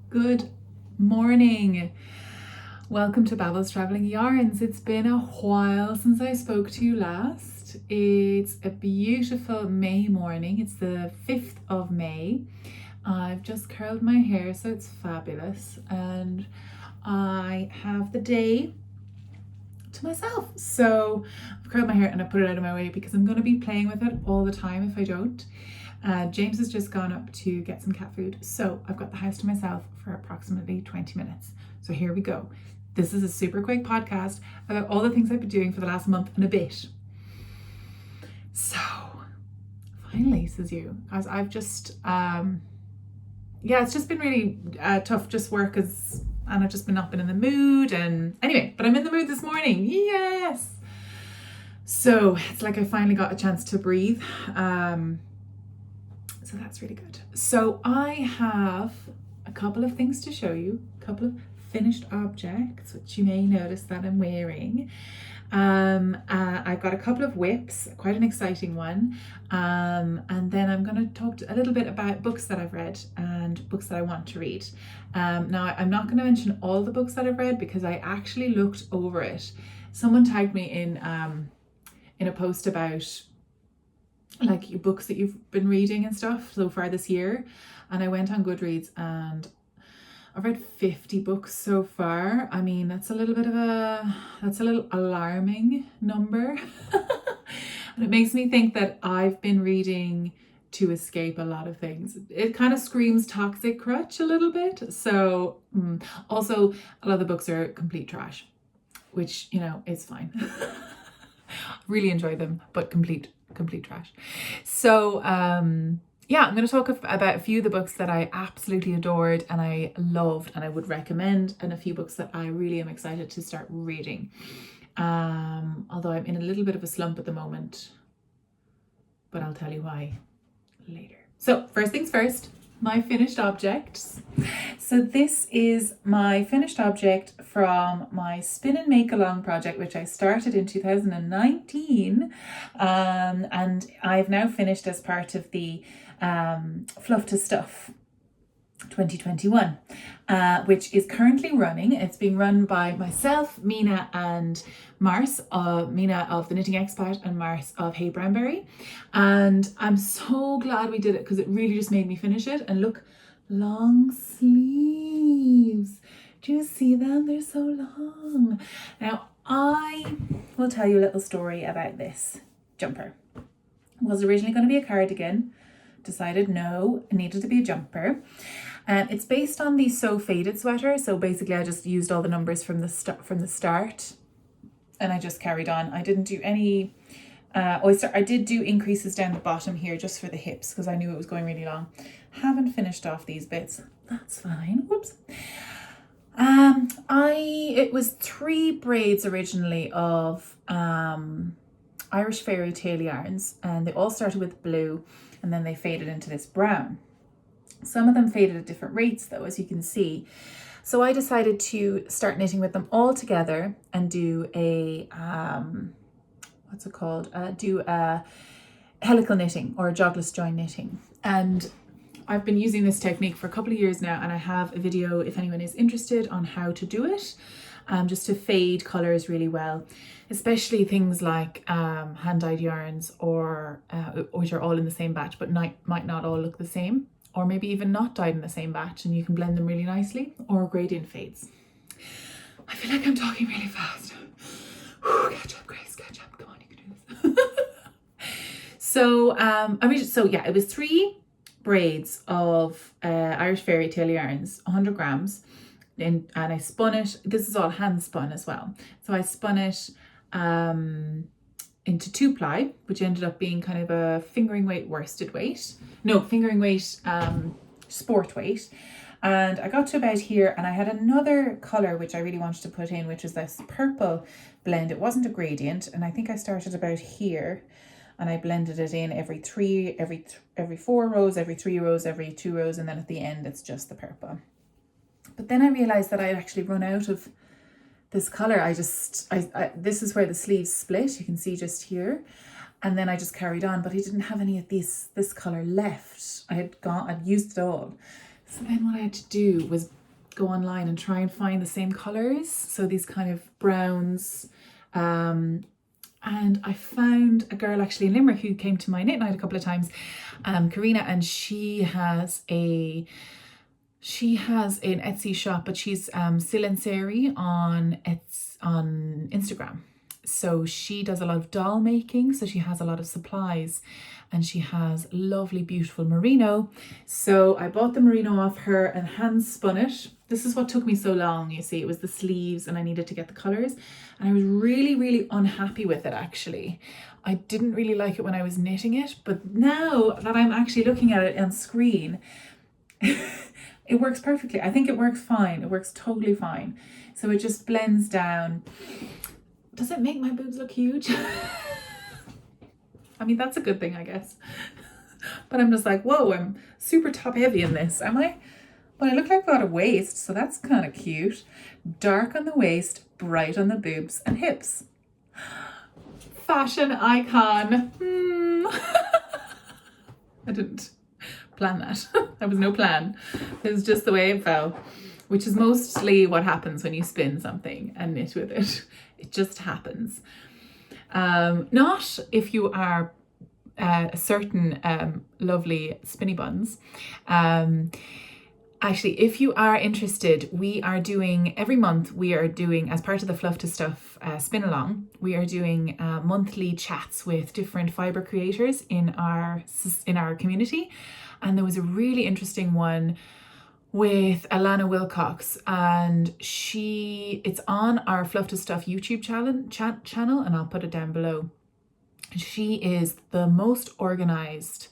Good morning. Welcome to Babbles Travelling Yarns. It's been a while since I spoke to you last. It's a beautiful May morning. It's the 5th of May. I've just curled my hair, so it's fabulous. And I have the day to myself. So I've curled my hair and I put it out of my way because I'm going to be playing with it all the time if I don't. James has just gone up to get some cat food, so I've got the house to myself for approximately 20 minutes. So here we go. This is a super quick podcast about all the things I've been doing for the last month and a bit. So finally, says you, guys, I've just it's just been really tough, just work and I've just not been in the mood. And anyway, but I'm in the mood this morning. Yes. So it's like I finally got a chance to breathe. So that's really good. So I have a couple of things to show you, a couple of finished objects, which you may notice that I'm wearing. I've got a couple of whips, quite an exciting one. And then I'm going to talk a little bit about books that I've read and books that I want to read. Now, I'm not going to mention all the books that I've read because I actually looked over it. Someone tagged me in a post about like your books that you've been reading and stuff so far this year, and I went on Goodreads and I've read 50 books so far. I mean, that's a little alarming number. And it makes me think that I've been reading to escape a lot of things. It kind of screams toxic crutch a little bit. So also a lot of the books are complete trash, which, you know, is fine. Really enjoy them, but complete trash. So I'm going to talk about a few of the books that I absolutely adored and I loved and I would recommend, and a few books that I really am excited to start reading. Although I'm in a little bit of a slump at the moment, but I'll tell you why later. So first things first, my finished objects. So this is my finished object from my spin and make along project, which I started in 2019, and I've now finished as part of the Fluff to Stuff 2021, which is currently running. It's being run by myself, Mina and Marce, Mina of the Knitting Expat and Marce of Hey Branberry. And I'm so glad we did it because it really just made me finish it. And look, long sleeves. Do you see them? They're so long. Now, I will tell you a little story about this jumper. It was originally going to be a cardigan. Decided no, it needed to be a jumper. It's based on the So Faded sweater. So basically I just used all the numbers from the start and I just carried on. I didn't do any I did do increases down the bottom here just for the hips because I knew it was going really long. Haven't finished off these bits. That's fine. Whoops. It was 3 braids originally of Irish Fairytale yarns, and they all started with blue and then they faded into this brown. Some of them faded at different rates though, as you can see. So I decided to start knitting with them all together and do a, do a helical knitting or a jogless join knitting. And I've been using this technique for a couple of years now, and I have a video if anyone is interested on how to do it, just to fade colours really well, especially things like hand-dyed yarns or which are all in the same batch but might not all look the same, or maybe even not dyed in the same batch and you can blend them really nicely, or gradient fades. I feel like I'm talking really fast. Catch up, Grace, catch up. Come on, you can do this. So it was 3 braids of Irish Fairytale yarns, 100 grams, and I spun it. This is all hand spun as well. So I spun it into 2-ply, which ended up being kind of a fingering weight worsted weight. No, fingering weight sport weight. And I got to about here and I had another colour which I really wanted to put in, which is this purple blend. It wasn't a gradient, and I think I started about here and I blended it in every 4 rows, every 3 rows, every 2 rows, and then at the end it's just the purple. But then I realised that I'd actually run out of this colour. This is where the sleeves split, you can see just here. And then I just carried on, but I didn't have any of this colour left. I'd used it all. So then what I had to do was go online and try and find the same colors. So these kind of browns. And I found a girl actually in Limerick who came to my knit night a couple of times, Karina, and she has an Etsy shop, but she's still in Sari on Instagram. So she does a lot of doll making, so she has a lot of supplies, and she has lovely, beautiful merino. So I bought the merino off her and hand spun it. This is what took me so long, you see. It was the sleeves and I needed to get the colours. And I was really, really unhappy with it, actually. I didn't really like it when I was knitting it, but now that I'm actually looking at it on screen, it works perfectly. I think it works fine. It works totally fine. So it just blends down. Does it make my boobs look huge? I mean, that's a good thing, I guess. But I'm just like, whoa, I'm super top heavy in this, am I? But I look like I've got a waist, so that's kind of cute. Dark on the waist, bright on the boobs and hips. Fashion icon. I didn't plan that. There was no plan. It was just the way it fell, which is mostly what happens when you spin something and knit with it. It just happens. Not if you are a certain lovely spinny buns. Actually, if you are interested, we are doing, every month we are doing, as part of the Fluff to Stuff spin along, we are doing monthly chats with different fibre creators in our community. And there was a really interesting one with Alana Wilcox, and it's on our Fluff to Stuff YouTube channel, and I'll put it down below. She is the most organized,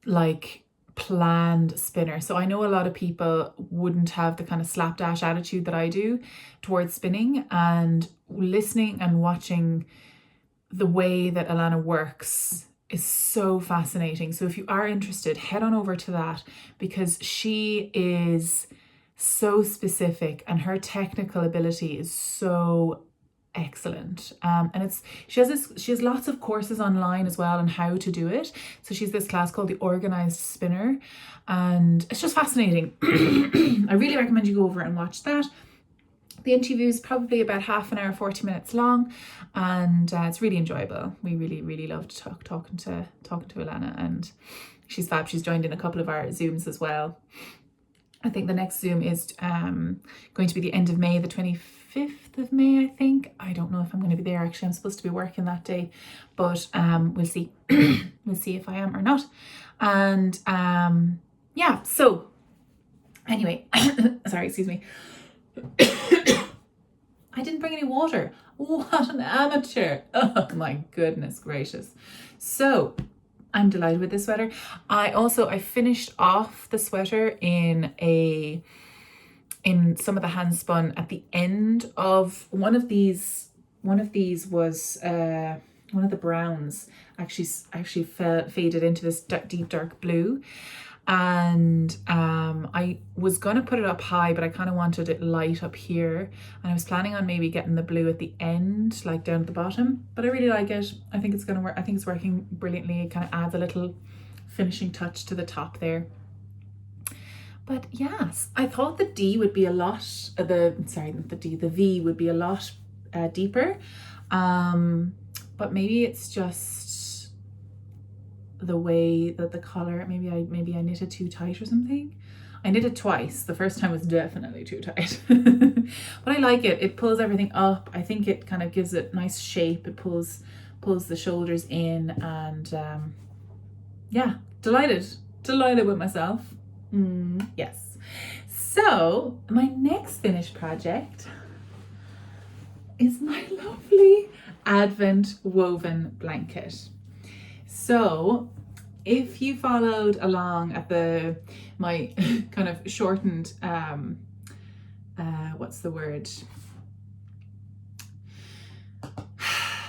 like, planned spinner. So I know a lot of people wouldn't have the kind of slapdash attitude that I do towards spinning, and listening and watching the way that Alana works is so fascinating. So if you are interested, head on over to that, because she is so specific and her technical ability is so excellent. And she has lots of courses online as well on how to do it. So she's this class called the Organized Spinner, and it's just fascinating. I really recommend you go over and watch that. The interview is probably about half an hour, 40 minutes long, and it's really enjoyable. We really, really loved talking to Alana, and she's fab. She's joined in a couple of our Zooms as well. I think the next Zoom is going to be the end of May, the 25th of May, I think. I don't know if I'm going to be there, actually. I'm supposed to be working that day, but we'll see. We'll see if I am or not. And yeah, so anyway, sorry, excuse me. I didn't bring any water. What an amateur. Oh my goodness gracious. So I'm delighted with this sweater. I finished off the sweater in some of the hand spun at the end of one of these was one of the browns actually faded into this deep dark blue. And I was gonna put it up high, but I kind of wanted it light up here, and I was planning on maybe getting the blue at the end, like down at the bottom, but I really like it. I think it's gonna work. I think it's working brilliantly. It kind of adds a little finishing touch to the top there. But yes, I thought the D would be a lot, the V would be a lot deeper, but maybe it's just the way that the collar, maybe I knitted too tight or something. I knit it twice. The first time was definitely too tight. But I like it. It pulls everything up. I think it kind of gives it nice shape. It pulls the shoulders in, and yeah, delighted with myself. Yes. So my next finished project is my lovely Advent woven blanket. So if you followed along at my kind of shortened, what's the word?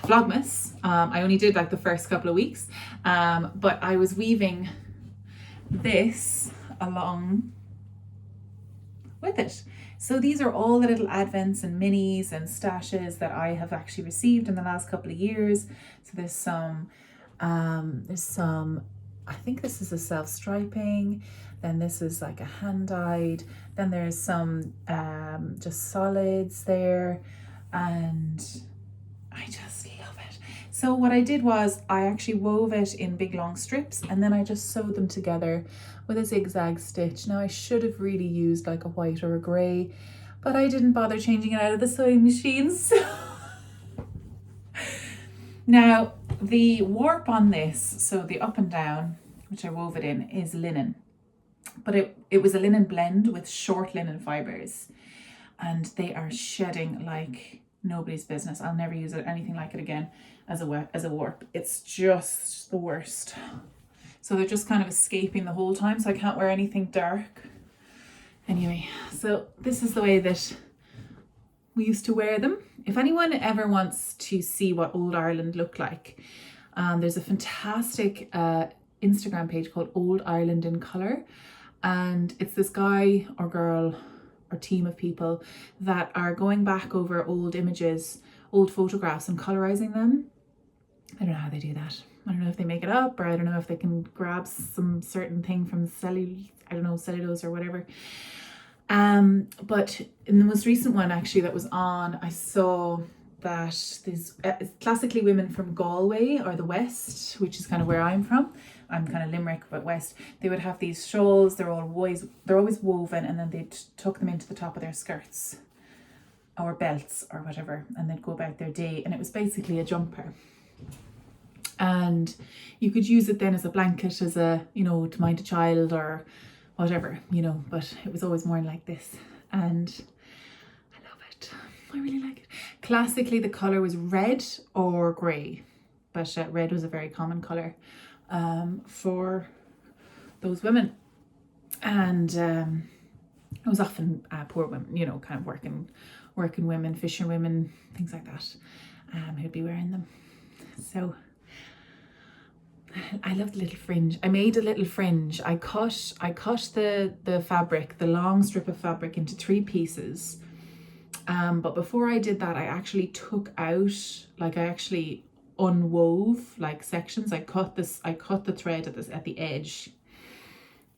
Vlogmas. I only did like the first couple of weeks, but I was weaving this along with it. So these are all the little advents and minis and stashes that I have actually received in the last couple of years. So there's some I think this is a self-striping, then this is like a hand-dyed, then there's some just solids there, and I just love it. So what I did was I actually wove it in big long strips, and then I just sewed them together with a zigzag stitch. Now I should have really used like a white or a grey, but I didn't bother changing it out of the sewing machine. So now the warp on this, so the up and down, which I wove it in, is linen. But it was a linen blend with short linen fibres, and they are shedding like nobody's business. I'll never use it anything like it again as a warp. It's just the worst. So they're just kind of escaping the whole time, so I can't wear anything dark. Anyway, so this is the way that we used to wear them. If anyone ever wants to see what Old Ireland looked like, there's a fantastic Instagram page called Old Ireland in Colour, and it's this guy or girl or team of people that are going back over old images, old photographs, and colorizing them. I don't know how they do that. I don't know if they make it up, or I don't know if they can grab some certain thing from cellulose or whatever. But in the most recent one actually that was on, I saw that there's classically women from Galway or the West, which is kind of where I'm from. I'm kind of Limerick, but West. They would have these shawls. They're always woven, and then they'd tuck them into the top of their skirts or belts or whatever, and they'd go about their day. And it was basically a jumper. And you could use it then as a blanket, as a, to mind a child or whatever, but it was always worn like this. And I love it. I really like it. Classically, the colour was red or grey, but red was a very common colour for those women. And it was often poor women, kind of working women, fishing women, things like that, who'd be wearing them. So I love the little fringe. I made a little fringe. I cut the fabric, the long strip of fabric, into 3 pieces. But before I did that, I actually took out, I actually unwove like sections. I cut the thread at the edge.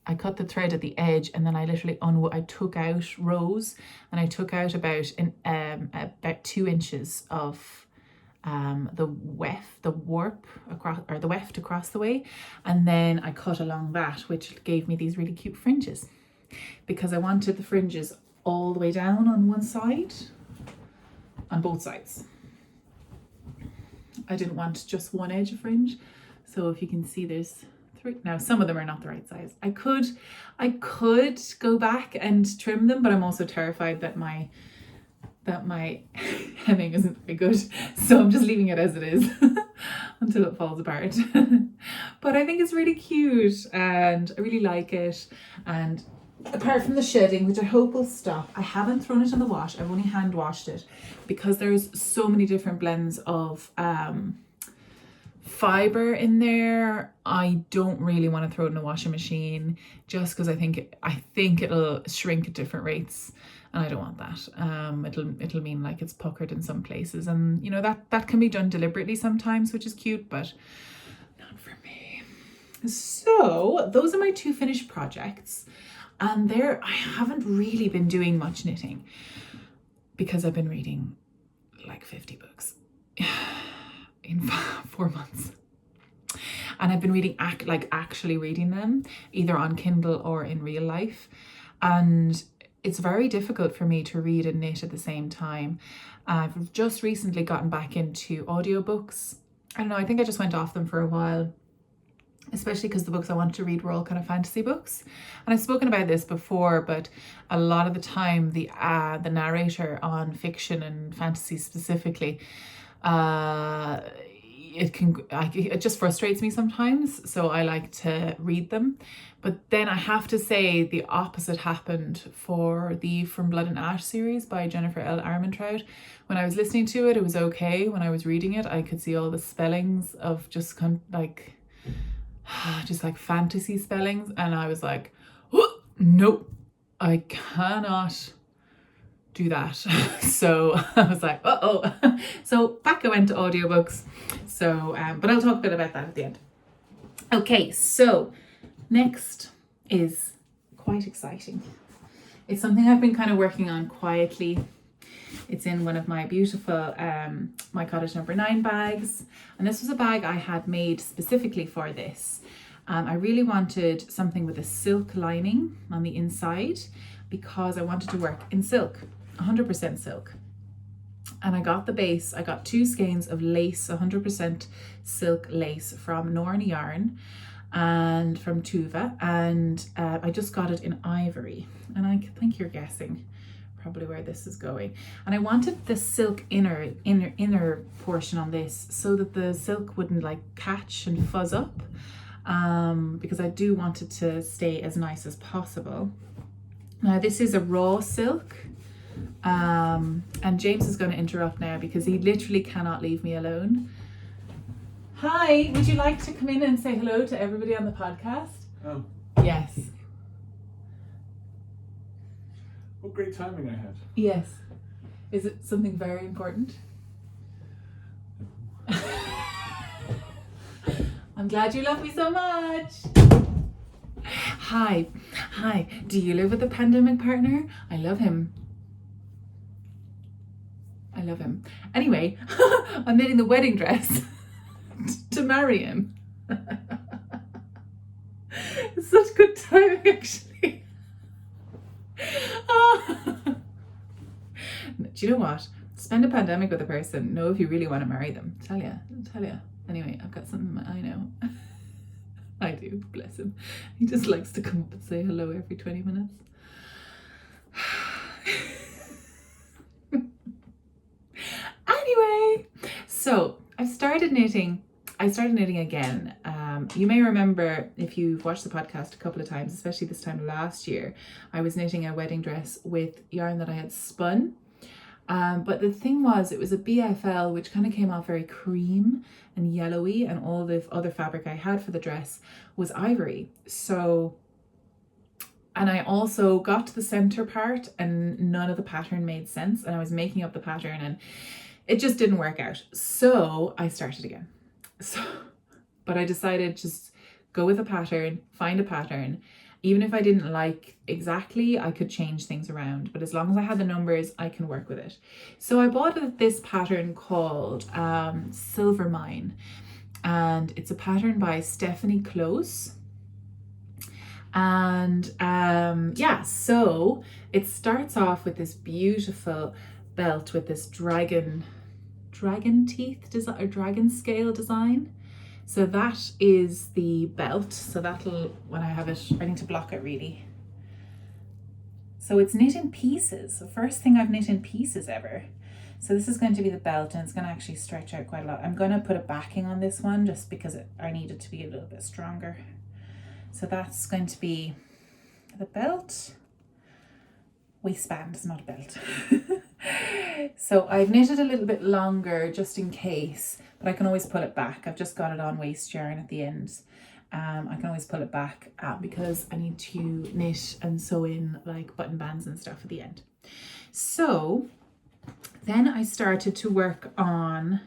I cut the thread at the edge, and then I literally I took out rows, and I took out about 2 inches of the warp across, or the weft across the way, and then I cut along that, which gave me these really cute fringes, because I wanted the fringes all the way down on one side, on both sides. I didn't want just one edge of fringe. So if you can see, there's 3. Now some of them are not the right size. I could go back and trim them, but I'm also terrified that my hemming isn't very good, so I'm just leaving it as it is until it falls apart. But I think it's really cute, and I really like it. And apart from the shedding, which I hope will stop, I haven't thrown it in the wash. I've only hand washed it, because there's so many different blends of fibre in there. I don't really want to throw it in a washing machine, just because I think it'll shrink at different rates, and I don't want that. It'll mean like it's puckered in some places, and that can be done deliberately sometimes, which is cute, but not for me. So those are my 2 finished projects, and I haven't really been doing much knitting, because I've been reading like 50 books in 4 months. And I've been reading actually reading them, either on Kindle or in real life. And it's very difficult for me to read and knit at the same time. I've just recently gotten back into audiobooks. I don't know, I think I just went off them for a while, especially because the books I wanted to read were all kind of fantasy books. And I've spoken about this before, but a lot of the time the narrator on fiction and fantasy specifically, it just frustrates me sometimes, so I like to read them. But then I have to say the opposite happened for the From Blood and Ash series by Jennifer L. Armentrout. When I was listening to it, it was okay. When I was reading it, I could see all the spellings of just like fantasy spellings, and I was like, oh, nope, I cannot do that. So I was like, so back I went to audiobooks. So but I'll talk a bit about that at the end. Okay, so next is quite exciting. It's something I've been kind of working on quietly. It's in one of my beautiful My Cottage number 9 bags, and this was a bag I had made specifically for this. I really wanted something with a silk lining on the inside because I wanted to work in silk, 100% silk. And I got the base, I got 2 skeins of lace, 100% silk lace from Norn Yarn and from Tuva, and I just got it in ivory. And I think you're guessing probably where this is going. And I wanted the silk inner portion on this so that the silk wouldn't like catch and fuzz up, because I do want it to stay as nice as possible. Now this is a raw silk, and James is going to interrupt now because he literally cannot leave me alone. Hi, would you like to come in and say hello to everybody on the podcast? Oh. Yes. What great timing I had. Yes. Is it something very important? I'm glad you love me so much. Hi. Do you live with a pandemic partner? I love him. Anyway, I'm knitting the wedding dress to marry him. It's such good timing, actually. Do you know what? Spend a pandemic with a person. Know if you really want to marry them. Tell ya. Anyway, I've got something in my eye now. I do, bless him. He just likes to come up and say hello every 20 minutes. Anyway, so I started knitting again. You may remember, if you've watched the podcast a couple of times, especially this time last year, I was knitting a wedding dress with yarn that I had spun. But the thing was, it was a BFL, which kind of came off very cream and yellowy, and all the other fabric I had for the dress was ivory. So, and I also got to the center part and none of the pattern made sense, and I was making up the pattern and it just didn't work out. So I started again. But I decided just go with a pattern, find a pattern. Even if I didn't like exactly, I could change things around. But as long as I had the numbers, I can work with it. So I bought this pattern called Silver Mine. And it's a pattern by Stephanie Klose. And yeah, so it starts off with this beautiful belt with this dragon teeth design, or dragon scale design. So that is the belt. So that'll, when I have it, I need to block it really. So it's knit in pieces. The first thing I've knit in pieces ever. So this is going to be the belt, and it's going to actually stretch out quite a lot. I'm going to put a backing on this one just because I need it to be a little bit stronger. So that's going to be the belt. Waistband is not a belt. So I've knitted a little bit longer just in case, but I can always pull it back. I've just got it on waist yarn at the ends. I can always pull it back because I need to knit and sew in like button bands and stuff at the end. So then I started to work on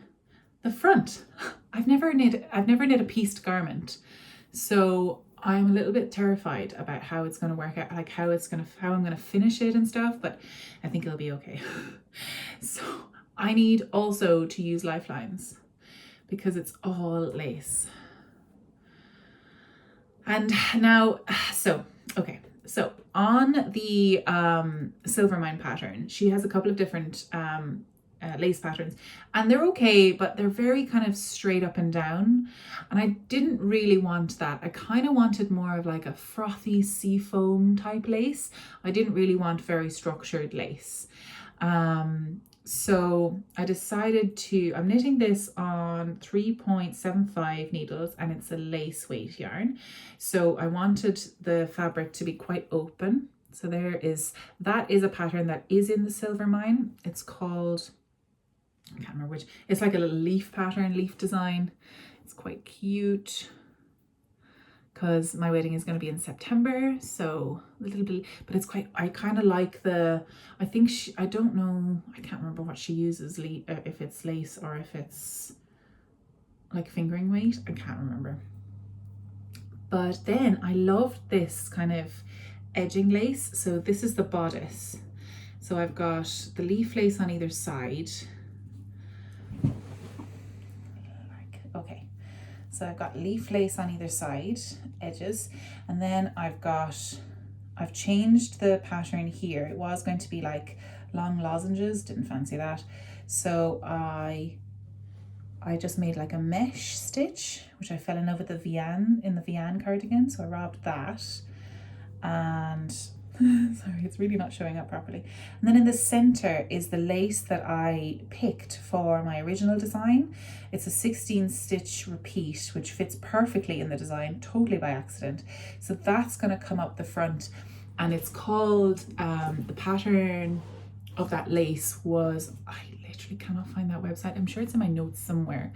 the front. I've never knit a pieced garment, so I'm a little bit terrified about how it's going to work out, like how I'm going to finish it and stuff, but I think it'll be okay. So I need also to use lifelines because it's all lace. And now, so on the Silver Mine pattern, she has a couple of different lace patterns, and they're okay, but they're very kind of straight up and down, and I didn't really want that. I kind of wanted more of like a frothy sea foam type lace. I didn't really want very structured lace. So I decided I'm knitting this on 3.75 needles, and it's a lace weight yarn. So I wanted the fabric to be quite open. So that is a pattern that is in the Silver Mine. It's called, I can't remember which, it's like a little leaf pattern, leaf design. It's quite cute because my wedding is going to be in September, so a little bit, but it's quite, I kind of like I think I don't know, I can't remember what she uses, if it's lace or if it's like fingering weight, I can't remember. But then I loved this kind of edging lace. So this is the bodice. So I've got the leaf lace on either side. Okay, so I've got leaf lace on either side, edges, and then I've changed the pattern here. It was going to be like long lozenges, didn't fancy that. So I just made like a mesh stitch, which I fell in love with the Vian cardigan. So I robbed that, and sorry, it's really not showing up properly. And then in the center is the lace that I picked for my original design. It's a 16 stitch repeat, which fits perfectly in the design, totally by accident. So that's gonna come up the front, and it's called, the pattern of that lace was, I literally cannot find that website. I'm sure it's in my notes somewhere.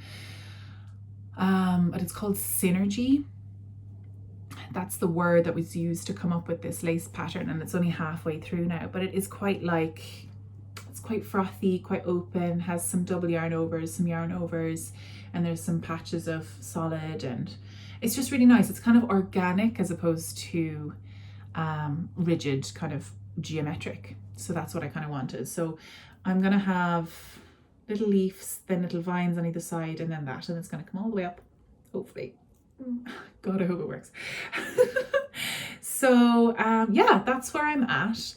But it's called Synergy. That's the word that was used to come up with this lace pattern, and it's only halfway through now, but it is quite like, it's quite frothy, quite open, has some double yarn overs, some yarn overs, and there's some patches of solid, and it's just really nice. It's kind of organic as opposed to rigid, kind of geometric. So that's what I kind of wanted. So I'm gonna have little leaves, then little vines on either side, and then that, and it's gonna come all the way up, hopefully. God, I hope it works. So yeah, that's where I'm at.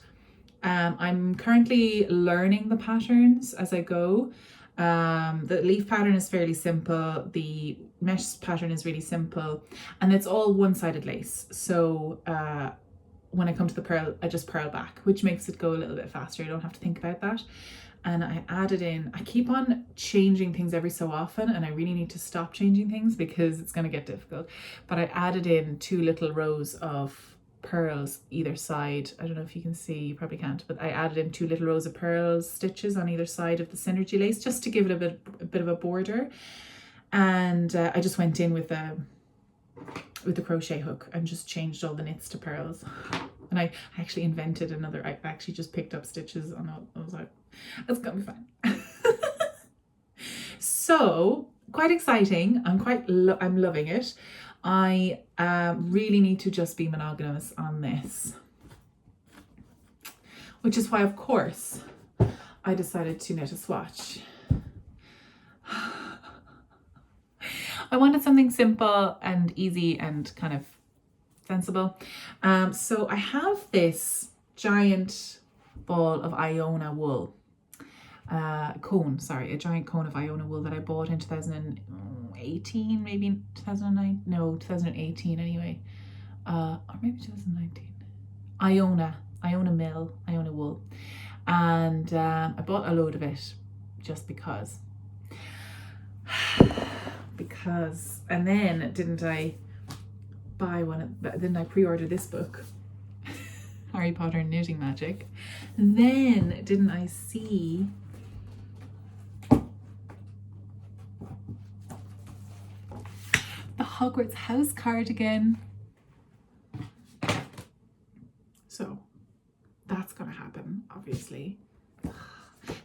I'm currently learning the patterns as I go. The leaf pattern is fairly simple. The mesh pattern is really simple, and it's all one-sided lace. So when I come to the purl, I just purl back, which makes it go a little bit faster. I don't have to think about that. And I added in, I keep on changing things every so often, and I really need to stop changing things because it's going to get difficult. But I added in 2 little rows of pearls either side. I don't know if you can see, you probably can't, but I added in 2 little rows of pearls stitches on either side of the Synergy lace just to give it a bit of a border. And I just went in with the crochet hook and just changed all the knits to pearls. And I actually invented another, I actually just picked up stitches on all, I was like, it's gonna be fine. So quite exciting. I'm loving it. I really need to just be monogamous on this, which is why, of course, I decided to knit a swatch. I wanted something simple and easy and kind of sensible. So I have this giant ball of Iona wool, a giant cone of Iona wool that I bought in 2018, maybe 2009, no, 2018 anyway, or maybe 2019. Iona wool, and I bought a load of it just because, and then didn't I pre-order this book, Harry Potter and Knitting Magic, and then didn't I see the Hogwarts house cardigan. So that's gonna happen, obviously.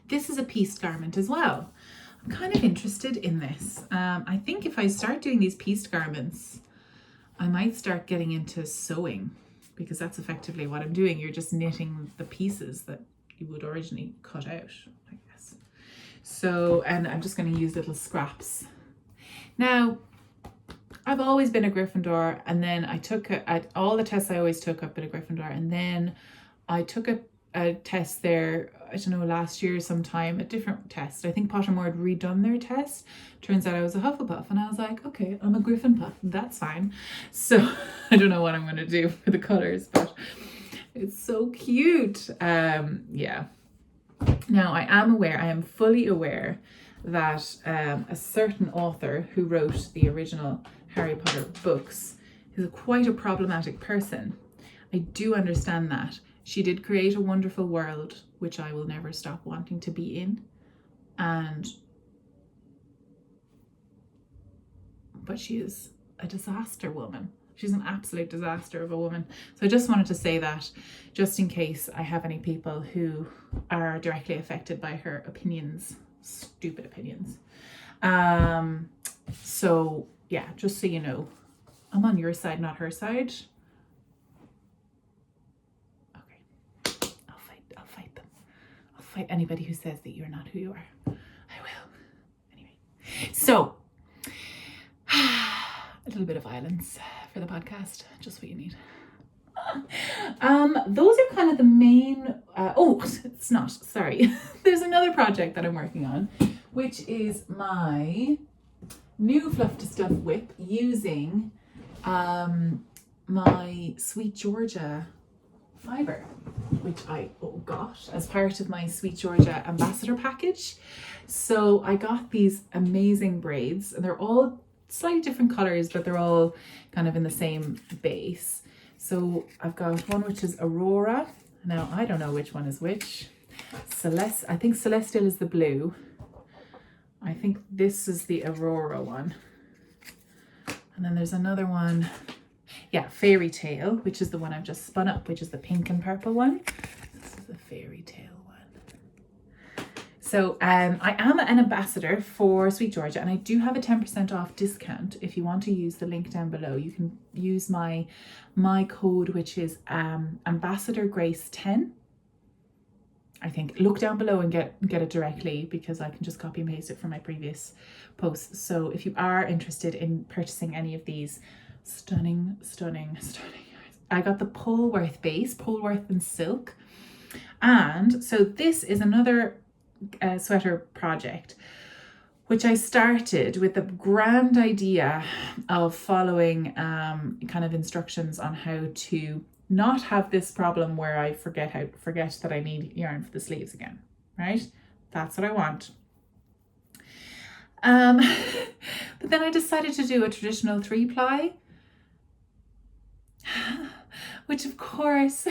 This is a pieced garment as well. I'm kind of interested in this. I think if I start doing these pieced garments, I might start getting into sewing, because that's effectively what I'm doing. You're just knitting the pieces that you would originally cut out, I guess. So, and I'm just going to use little scraps. Now, I've always been a Gryffindor, and then I took all the tests I always took, I've been a Gryffindor, and then I took a test there, I don't know, last year sometime, a different test. I think Pottermore had redone their test. Turns out I was a Hufflepuff, and I was like, okay, I'm a Gryffindor, that's fine. So I don't know what I'm going to do for the colors, but it's so cute. Yeah. Now I am fully aware that a certain author who wrote the original Harry Potter books is quite a problematic person. I do understand that. She did create a wonderful world, which I will never stop wanting to be in. But she is a disaster woman. She's an absolute disaster of a woman. So I just wanted to say that, just in case I have any people who are directly affected by her opinions, stupid opinions. So yeah, just so you know, I'm on your side, not her side. Okay. I'll fight them. I'll fight anybody who says that you're not who you are. I will. Anyway. So, a little bit of violence for the podcast. Just what you need. Those are kind of the main, oh, it's not, sorry. There's another project that I'm working on, which is my new Fluff to Stuff whip using my Sweet Georgia fibre, which I got as part of my Sweet Georgia ambassador package. So I got these amazing braids, and they're all slightly different colors, but they're all kind of in the same base. So I've got one which is Aurora. Now I don't know which one is which. I think Celestial is the blue. I think this is the Aurora one. And then there's another one. Yeah, Fairytale, which is the one I've just spun up, which is the pink and purple one. This is the Fairytale one. So I am an ambassador for Sweet Georgia, and I do have a 10% off discount. If you want to use the link down below, you can use my code, which is Ambassador Grace 10. I think look down below and get it directly, because I can just copy and paste it from my previous posts. So if you are interested in purchasing any of these stunning. I got the Polworth base, Polworth and silk. And so this is another sweater project, which I started with the grand idea of following kind of instructions on how to not have this problem where I forget that I need yarn for the sleeves again, right? That's what I want. But then I decided to do a traditional 3-ply, which of course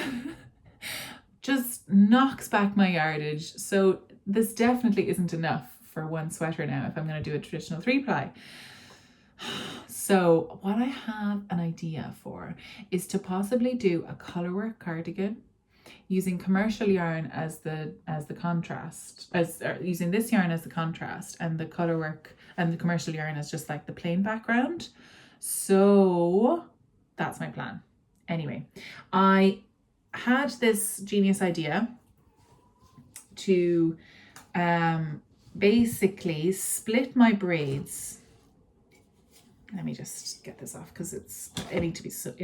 just knocks back my yardage. So this definitely isn't enough for one sweater now if I'm going to do a traditional 3-ply. So what I have an idea for is to possibly do a colorwork cardigan using commercial yarn as the contrast, using this yarn as the contrast, and the colorwork and the commercial yarn as just like the plain background. So that's my plan. Anyway, I had this genius idea to basically split my braids. Let me just get this off because I need to soak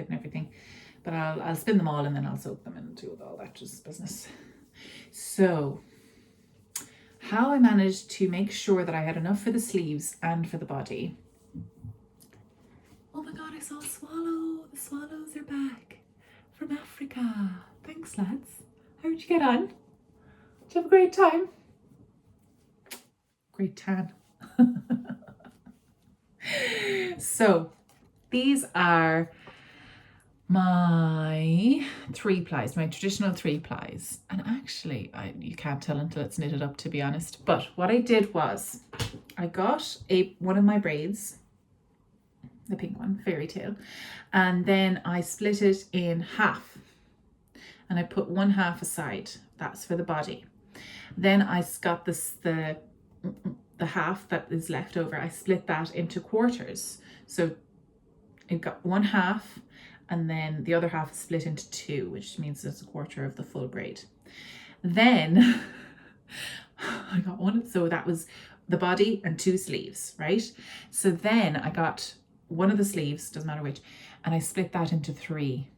it and everything, but I'll spin them all and then I'll soak them and do all that just business. So how I managed to make sure that I had enough for the sleeves and for the body. Oh my god, I saw a swallow. The swallows are back from Africa. Thanks, lads. How did you get on? Did you have a great time? Great tan. So these are my 3-plies, my traditional 3-plies. And actually, you can't tell until it's knitted up, to be honest. But what I did was I got one of my braids, the pink one, Fairytale, and then I split it in half. And I put one half aside. That's for the body. Then I got the half that is left over, I split that into quarters. So it got one half, and then the other half is split into 2, which means it's a quarter of the full braid. Then I got one, so that was the body and 2 sleeves, right? So then I got one of the sleeves, doesn't matter which, and I split that into 3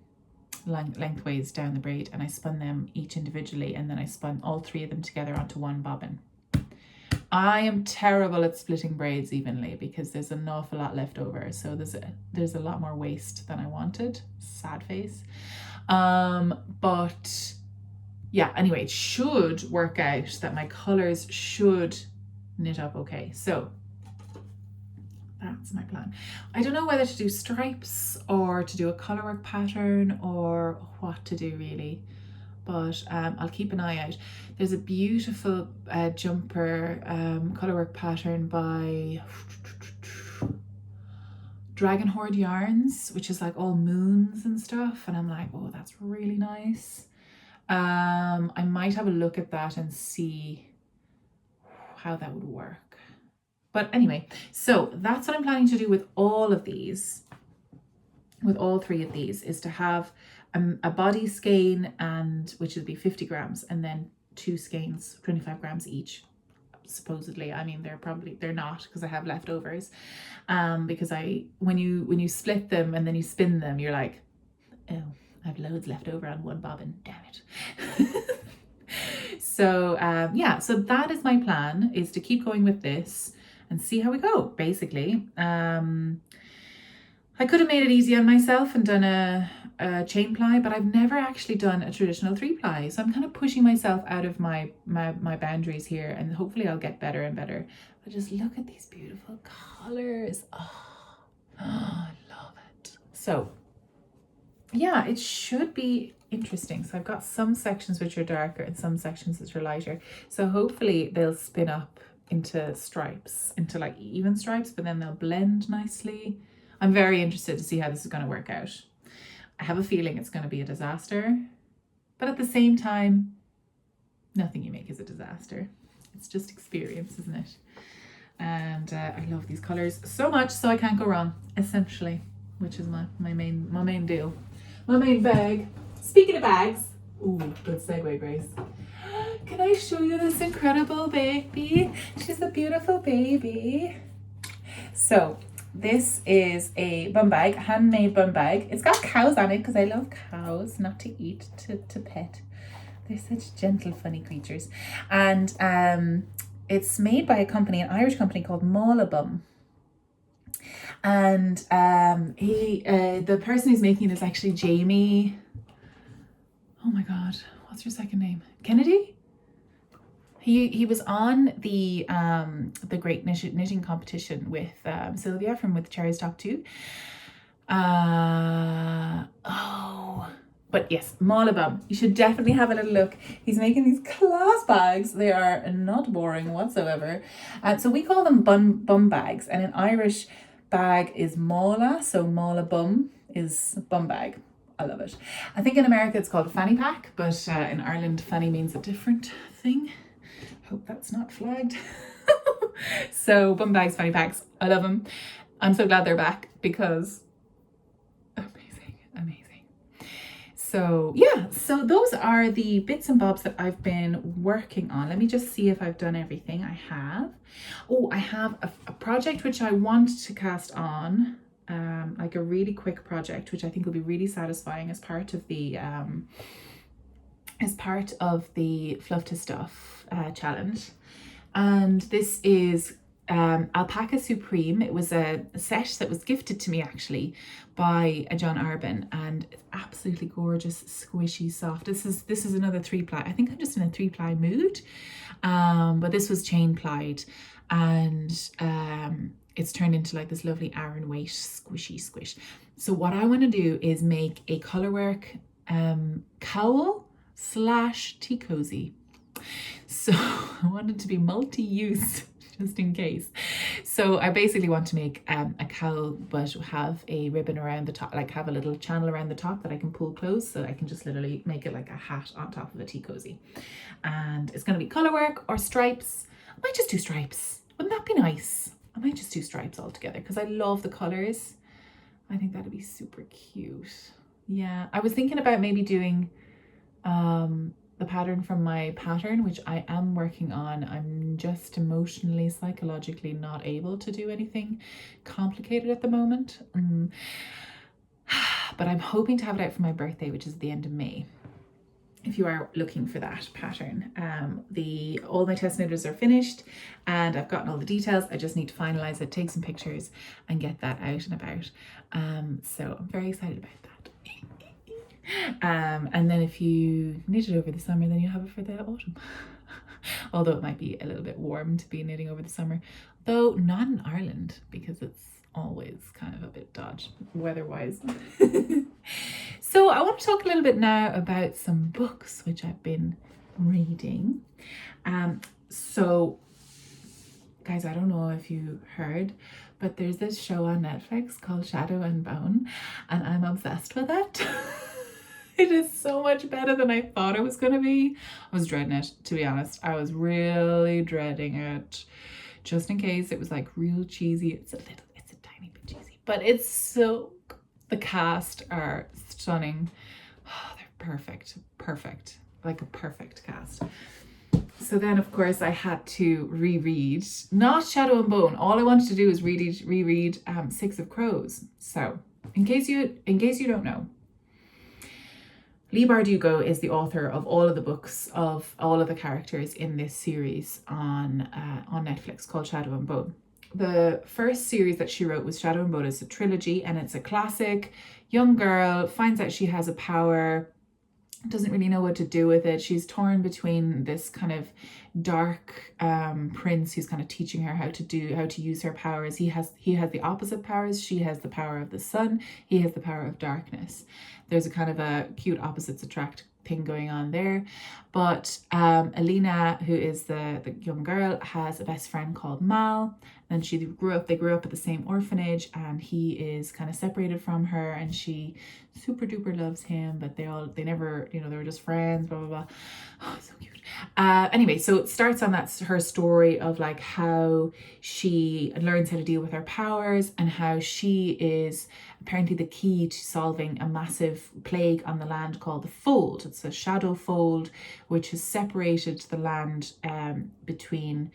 lengthways down the braid, and I spun them each individually, and then I spun all 3 of them together onto one bobbin. I am terrible at splitting braids evenly because there's an awful lot left over. So there's a lot more waste than I wanted. Sad face. But yeah, anyway, it should work out that my colors should knit up okay. So that's my plan. I don't know whether to do stripes or to do a colorwork pattern or what to do really. But I'll keep an eye out. There's a beautiful jumper colorwork pattern by Dragon Horde Yarns, which is like all moons and stuff, and I'm like, oh, that's really nice. I might have a look at that and see how that would work. But anyway, so that's what I'm planning to do with all of these. with all 3 of these is to have a body skein, and which would be 50 grams, and then 2 skeins, 25 grams each, supposedly. I mean, they're not, because I have leftovers. Because when you split them and then you spin them, you're like, oh, I have loads left over on one bobbin, damn it. So yeah, so that is my plan, is to keep going with this and see how we go, basically. I could have made it easy on myself and done a chain ply, but I've never actually done a traditional 3-ply. So I'm kind of pushing myself out of my boundaries here, and hopefully I'll get better and better. But just look at these beautiful colors. Oh, I love it. So yeah, it should be interesting. So I've got some sections which are darker and some sections which are lighter. So hopefully they'll spin up into stripes, into like even stripes, but then they'll blend nicely. I'm very interested to see how this is going to work out. I have a feeling it's going to be a disaster, but at the same time, nothing you make is a disaster. It's just experience, isn't it? And I love these colors so much, so I can't go wrong, essentially, which is my main deal. My main bag. Speaking of bags, ooh, good segue, Grace. Can I show you this incredible baby? She's a beautiful baby. So this is a bum bag, handmade bum bag. It's got cows on it because I love cows, not to eat, to pet. They're such gentle, funny creatures. And it's made by an Irish company called Mawlabum. And the person who's making it is actually Jamie. Oh my God, what's your second name? Kennedy? He was on the Great Knitting Competition with Sylvia from With Cherries Talk 2. But yes, Mawlabum. You should definitely have a little look. He's making these class bags. They are not boring whatsoever. So we call them bum bags, and an Irish bag is mawla, so Mawlabum is bum bag. I love it. I think in America it's called a fanny pack, but in Ireland fanny means a different thing. Hope that's not flagged. So bum bags, fanny packs, I love them. I'm so glad they're back because amazing. So yeah, so those are the bits and bobs that I've been working on. Let me just see if I've done everything. I have. Oh, I have a project which I want to cast on, like a really quick project, which I think will be really satisfying as part of the Fluff to Stuff challenge. And this is Alpaca Supreme. It was a set that was gifted to me actually by a John Arbin, and it's absolutely gorgeous, squishy, soft. This is another 3-ply. I think I'm just in a 3-ply mood, but this was chain plied, and it's turned into like this lovely Aran weight squishy squish. So what I want to do is make a colorwork cowl / tea cozy. So I wanted to be multi-use just in case. So I basically want to make a cowl, but have a ribbon around the top, like have a little channel around the top that I can pull close, so I can just literally make it like a hat on top of a tea cozy. And it's going to be colorwork or stripes. I might just do stripes. Wouldn't that be nice? I might just do stripes altogether because I love the colors. I think that'd be super cute. Yeah, I was thinking about maybe doing the pattern from my pattern, which I am working on. I'm just emotionally, psychologically not able to do anything complicated at the moment. But I'm hoping to have it out for my birthday, which is the end of May. If you are looking for that pattern, all my test knitters are finished and I've gotten all the details. I just need to finalize it, take some pictures and get that out and about. So I'm very excited about that. And then if you knit it over the summer, then you have it for the autumn. Although it might be a little bit warm to be knitting over the summer, though not in Ireland because it's always kind of a bit dodge weather-wise. So I want to talk a little bit now about some books which I've been reading. So guys, I don't know if you heard, but there's this show on Netflix called Shadow and Bone, and I'm obsessed with it. It is so much better than I thought it was going to be. I was dreading it, to be honest. I was really dreading it, just in case it was like real cheesy. It's a tiny bit cheesy, but it's so good. The cast are stunning. Oh, they're perfect, like a perfect cast. So then, of course, I had to reread, not Shadow and Bone. All I wanted to do is reread Six of Crows. So, in case you don't know, Leigh Bardugo is the author of all of the books of all of the characters in this series on Netflix called Shadow and Bone. The first series that she wrote was Shadow and Bone. It's a trilogy, and it's a classic. Young girl finds out she has a power, doesn't really know what to do with it. She's torn between this kind of dark prince who's kind of teaching her how to use her powers. He has the opposite powers. She has the power of the sun. He has the power of darkness. There's a kind of a cute opposites attract thing going on there. But Alina, who is the young girl, has a best friend called Mal, and they grew up at the same orphanage, and he is kind of separated from her, and she super duper loves him, but they never, they were just friends, blah blah blah. Oh, so cute. Anyway, so it starts on her story of like how she learns how to deal with her powers, and how she is apparently the key to solving a massive plague on the land called the Fold. It's a shadow fold which has separated the land between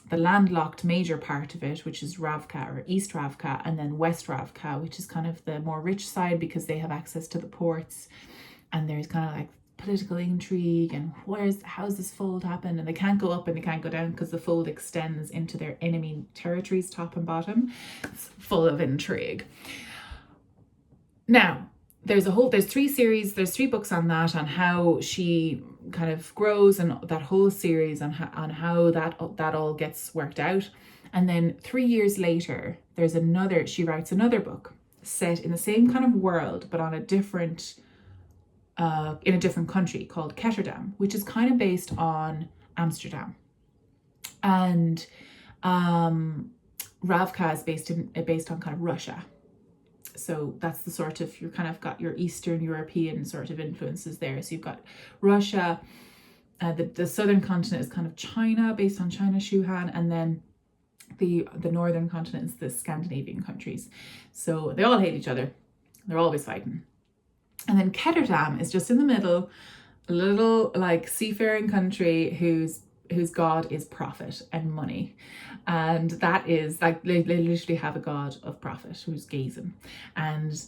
the landlocked major part of it, which is Ravka or East Ravka, and then West Ravka, which is kind of the more rich side because they have access to the ports, and there's kind of like political intrigue and how's this fold happen, and they can't go up and they can't go down because the fold extends into their enemy territories top and bottom. It's full of intrigue. Now, there's 3 books on that, on how she kind of grows, and that whole series on how that all gets worked out. And then 3 years later, she writes another book set in the same kind of world, but on a different, in a different country called Ketterdam, which is kind of based on Amsterdam. And Ravka is based on kind of Russia. So that's the sort of, you're kind of got your Eastern European sort of influences there. So you've got Russia, the southern continent is kind of China, based on China Shuhan, and then the northern continent is the Scandinavian countries. So they all hate each other. They're always fighting. And then Ketterdam is just in the middle, a little like seafaring country whose god is profit and money. And that is like, they literally have a god of profit who's Gazin, and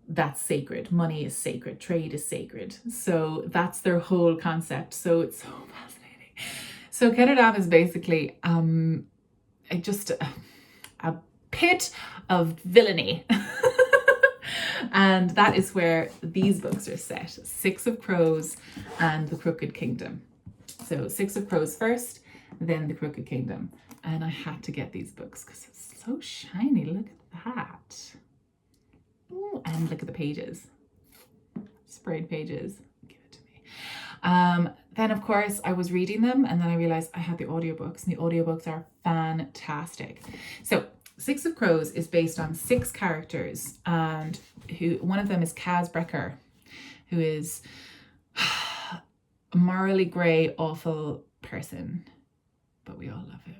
that's sacred. Money is sacred, trade is sacred. So that's their whole concept. So it's so fascinating. So Ketterdam is basically just a pit of villainy. And that is where these books are set: Six of Crows and the Crooked Kingdom. So Six of Crows first, then the Crooked Kingdom. And I had to get these books because it's so shiny. Look at that. Ooh, and look at the pages. Sprayed pages. Give it to me. Then, of course, I was reading them, and then I realized I had the audiobooks, and the audiobooks are fantastic. So Six of Crows is based on 6 characters, and one of them is Kaz Brecker, who is a morally grey, awful person, but we all love him.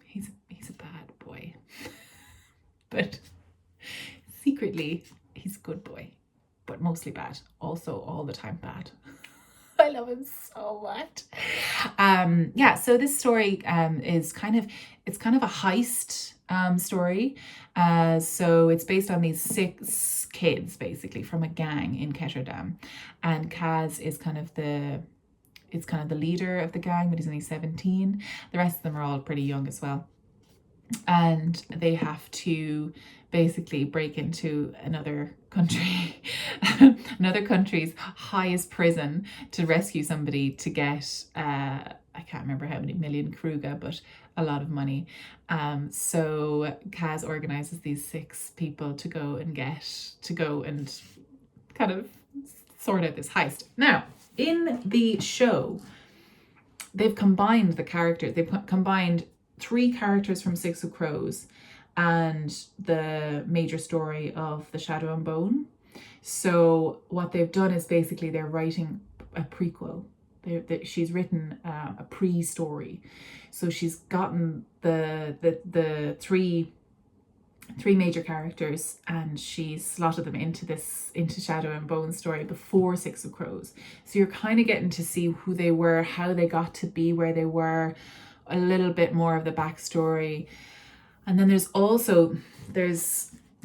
He's a bad boy, but secretly he's a good boy, but mostly bad. Also all the time bad. I love him so much. So this story is kind of a heist story. So it's based on these 6 kids basically from a gang in Ketterdam, and Kaz is kind of the leader of the gang, but he's only 17. The rest of them are all pretty young as well, and they have to basically break into another country's highest prison to rescue somebody to get I can't remember how many million Kruga, but a lot of money. So Kaz organizes these 6 people to go and kind of sort out this heist. Now, in the show, they've combined the characters. They've combined 3 characters from Six of Crows and the major story of the Shadow and Bone. So what they've done is basically they're writing a prequel. She's written a pre-story. So she's gotten the 3 3 major characters, and she slotted them into Shadow and Bone story before Six of Crows. So you're kind of getting to see who they were, how they got to be where they were, a little bit more of the backstory. And then there's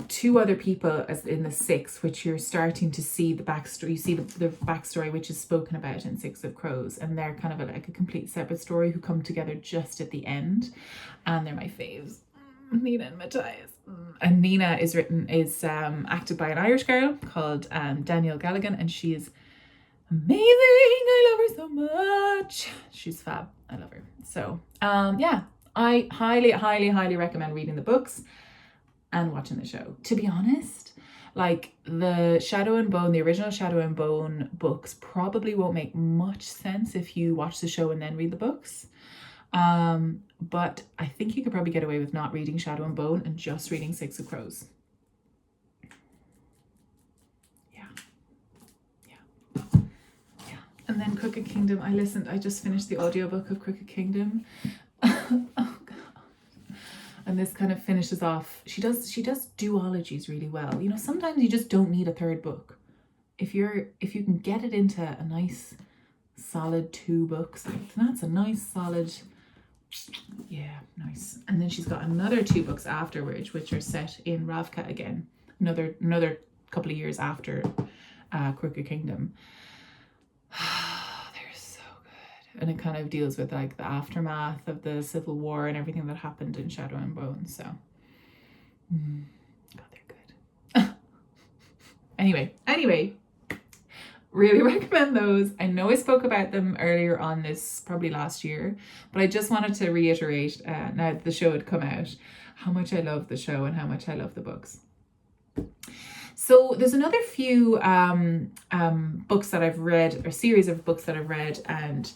2 other people as in the 6, which you're starting to see the backstory. You see the backstory which is spoken about in Six of Crows, and they're kind of like a complete separate story who come together just at the end, and they're my faves. Mina and Matthias. And Mina is acted by an Irish girl called Danielle Galligan, and she is amazing. I love her so much. She's fab. I love her. So yeah, I highly recommend reading the books and watching the show. To be honest, like the Shadow and Bone, the original Shadow and Bone books probably won't make much sense if you watch the show and then read the books. But I think you could probably get away with not reading Shadow and Bone and just reading Six of Crows. Yeah. And then Crooked Kingdom, I just finished the audiobook of Crooked Kingdom. Oh God. And this kind of finishes off, she does duologies really well. You know, sometimes you just don't need a third book. If you can get it into a nice solid 2 books, that's a nice solid, yeah, nice. And then she's got another 2 books afterwards, which are set in Ravka again, another couple of years after Crooked Kingdom. They're so good. And it kind of deals with like the aftermath of the Civil War and everything that happened in Shadow and Bone. So God, they're good. Anyway, really recommend those. I know I spoke about them earlier on this, probably last year, but I just wanted to reiterate, now that the show had come out, how much I love the show and how much I love the books. So there's another few books that I've read, or series of books that I've read, and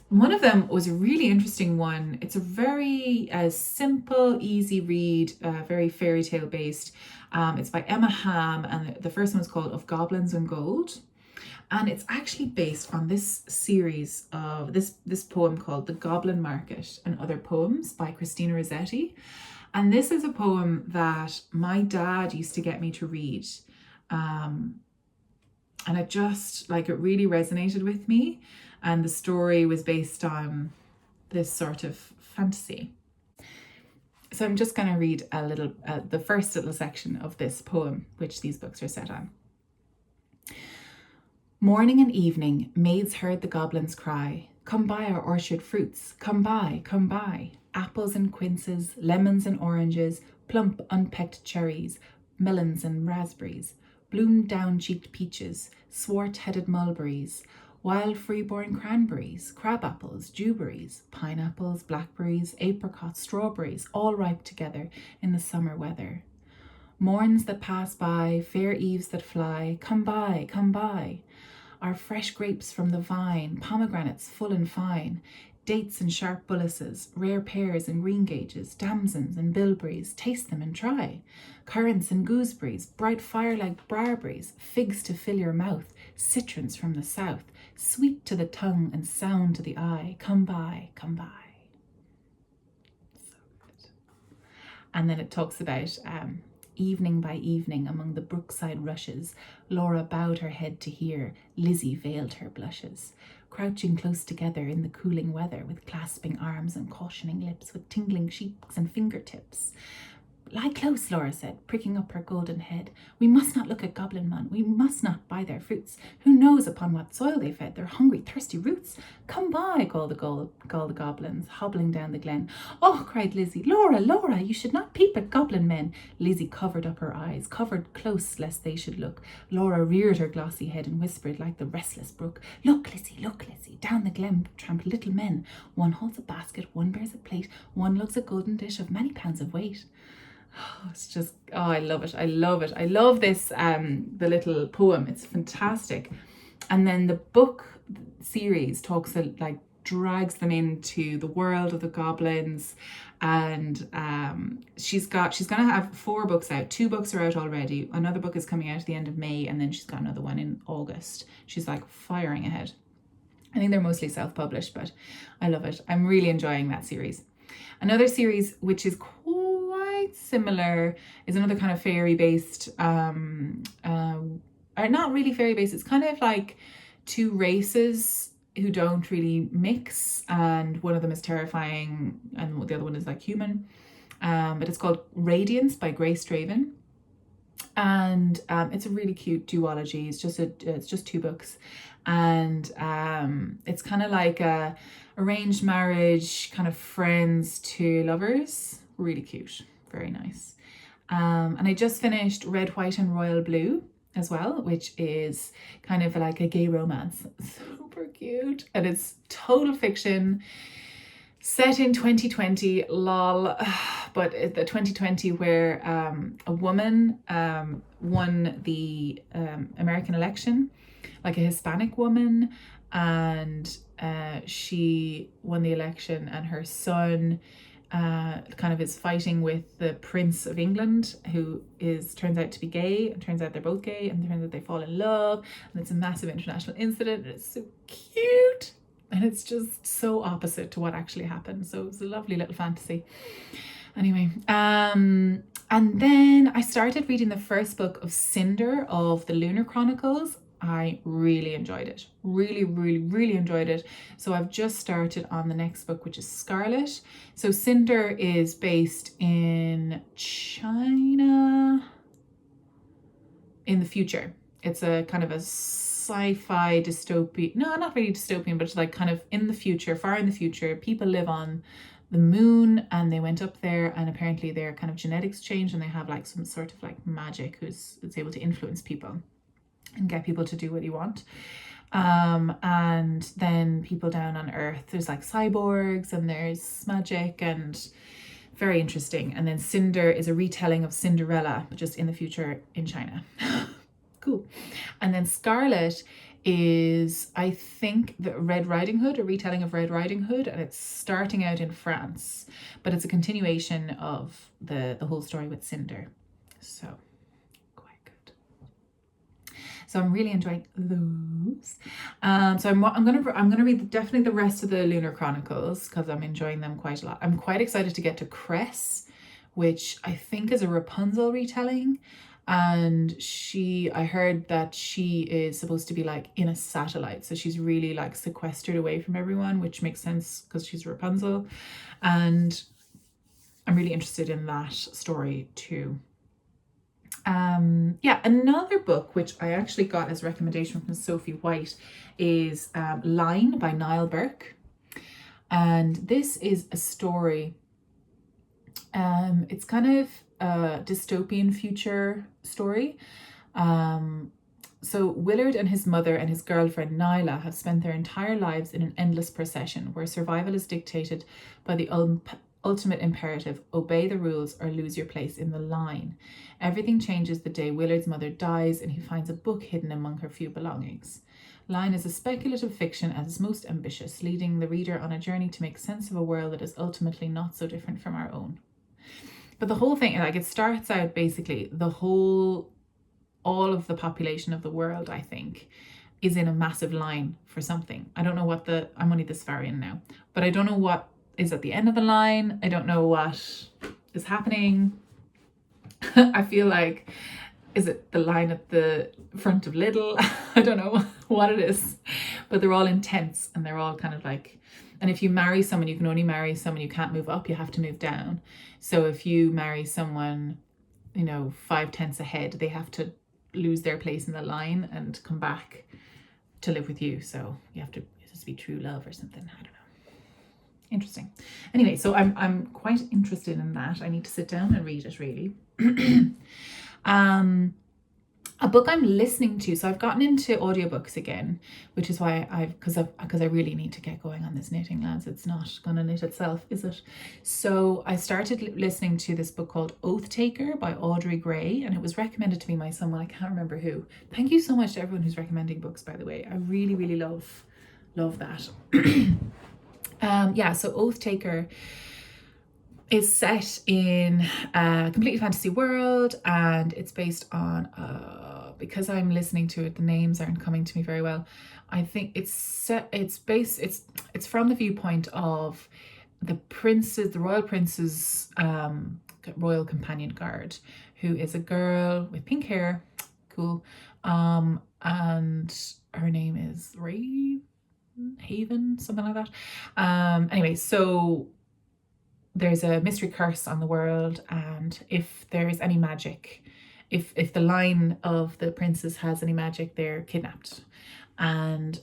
one of them was a really interesting one. It's a very simple, easy read, very fairy tale based. It's by Emma Hamm, and the first one is called Of Goblins and Gold. And it's actually based on this series of this poem called The Goblin Market and Other Poems by Christina Rossetti. And this is a poem that my dad used to get me to read. And it just, like, it really resonated with me. And the story was based on this sort of fantasy. So I'm just going to read a little, the first little section of this poem, which these books are set on. Morning and evening, maids heard the goblins cry, "Come buy our orchard fruits, come buy, come buy. Apples and quinces, lemons and oranges, plump unpecked cherries, melons and raspberries, bloomed down-cheeked peaches, swart-headed mulberries, wild free-born cranberries, crabapples, dewberries, pineapples, blackberries, apricots, strawberries, all ripe together in the summer weather. Morns that pass by, fair eves that fly, come buy, come buy. Our fresh grapes from the vine, pomegranates full and fine, dates and sharp bullaces, rare pears and greengages, damsons and bilberries, taste them and try. Currants and gooseberries, bright fire-like barberries, figs to fill your mouth, citrons from the south, sweet to the tongue and sound to the eye, come buy, come buy. So good. And then it talks about evening by evening among the brookside rushes, Laura bowed her head to hear, Lizzie veiled her blushes. Crouching close together in the cooling weather, with clasping arms and cautioning lips, with tingling cheeks and fingertips. Lie close, Laura said, pricking up her golden head. We must not look at goblin men, we must not buy their fruits. Who knows upon what soil they fed their hungry, thirsty roots? Come by, called the goblins, hobbling down the glen. Oh, cried Lizzie, Laura, Laura, you should not peep at goblin men. Lizzie covered up her eyes, covered close lest they should look. Laura reared her glossy head and whispered like the restless brook, look, Lizzie, down the glen tramp little men. One holds a basket, one bears a plate, one lugs a golden dish of many pounds of weight. Oh, it's just, oh, I love it. I love this, the little poem. It's fantastic. And then the book series drags them into the world of the goblins. And she's going to have 4 books out. 2 books are out already. Another book is coming out at the end of May, and then she's got another one in August. She's like firing ahead. I think they're mostly self-published, but I love it. I'm really enjoying that series. Another series which is quite similar, is another kind of fairy based, or not really fairy based, it's kind of like two races who don't really mix, and one of them is terrifying and the other one is like human. But it's called Radiance by Draven. And it's a really cute duology. It's just 2 books, and it's kind of like a arranged marriage, kind of friends to lovers. Really cute, very nice. And I just finished Red, White and Royal Blue as well, which is kind of like a gay romance. Super cute, and it's total fiction. Set in 2020, lol, but the 2020 where a woman won the American election, like a Hispanic woman, and she won the election, and her son kind of is fighting with the Prince of England, who turns out to be gay, and turns out they're both gay, and turns out they fall in love, and it's a massive international incident, and it's so cute. And it's just so opposite to what actually happened. So it's a lovely little fantasy. Anyway, and then I started reading the first book of Cinder of the Lunar Chronicles. I really enjoyed it. Really, really, really enjoyed it. So I've just started on the next book, which is Scarlet. So Cinder is based in China in the future. It's a kind of a sci-fi dystopian, no, not really dystopian, but it's like kind of in the future, far in the future. People live on the moon, and they went up there, and apparently their kind of genetics changed, and they have like some sort of like magic that's able to influence people and get people to do what you want. And then people down on Earth, there's like cyborgs and there's magic, and very interesting. And then Cinder is a retelling of Cinderella, but just in the future in China. Cool. And then Scarlet is, I think, the Red Riding Hood, a retelling of Red Riding Hood, and it's starting out in France, but it's a continuation of the whole story with Cinder. So quite good. So I'm really enjoying those. So I'm gonna read definitely the rest of the Lunar Chronicles because I'm enjoying them quite a lot. I'm quite excited to get to Cress, which I think is a Rapunzel retelling. And I heard that she is supposed to be like in a satellite, so she's really like sequestered away from everyone, which makes sense because she's Rapunzel, and I'm really interested in that story too. Yeah, another book which I actually got as a recommendation from Sophie White is Line by Niall Burke, and this is a story. It's kind of a dystopian future story. So Willard and his mother and his girlfriend Nyla have spent their entire lives in an endless procession where survival is dictated by the ultimate imperative: obey the rules or lose your place in the line. Everything changes the day Willard's mother dies and he finds a book hidden among her few belongings. Line is a speculative fiction at its most ambitious, leading the reader on a journey to make sense of a world that is ultimately not so different from our own. But the whole thing, like, it starts out basically all of the population of the world, I think, is in a massive line for something. I don't know what I'm only this far in now, but I don't know what is at the end of the line. I don't know what is happening. I feel like, is it the line at the front of Lidl? I don't know what it is, but they're all intense and they're all kind of like, and if you marry someone, you can only marry someone, you can't move up, you have to move down. So if you marry someone, 5 tenths ahead, they have to lose their place in the line and come back to live with you. So it has to be true love or something. I don't know. Interesting. Anyway, so I'm quite interested in that. I need to sit down and read it really. A book I'm listening to, so I've gotten into audiobooks again, which is why because I really need to get going on this knitting, lads. It's not gonna knit itself, is it? So I started listening to this book called Oath Taker by Audrey Gray, and it was recommended to me by someone, I can't remember who. Thank you so much to everyone who's recommending books, by the way. I really, really love that. So Oath Taker is set in a completely fantasy world, and it's based on because I'm listening to it, the names aren't coming to me very well. I think it's from the viewpoint of the royal prince's royal companion guard, who is a girl with pink hair, cool, and her name is Haven, something like that. Anyway, so there's a mystery curse on the world, and if there is any magic, if the line of the princes has any magic, they're kidnapped. And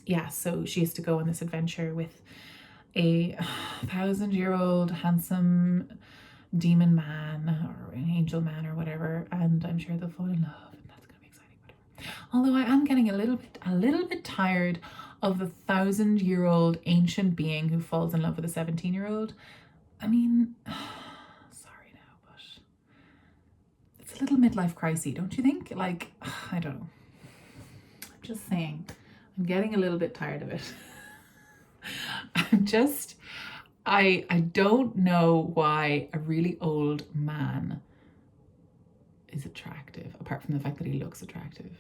yeah, so she has to go on this adventure with a 1,000-year-old handsome demon man or an angel man or whatever, and I'm sure they'll fall in love, and that's gonna be exciting. Whatever. Although I am getting a little bit tired of the 1,000-year-old ancient being who falls in love with a 17-year-old. I mean, sorry now, but it's a little midlife crisis, don't you think? Like, I don't know. I'm just saying, I'm getting a little bit tired of it. I don't know why a really old man is attractive, apart from the fact that he looks attractive.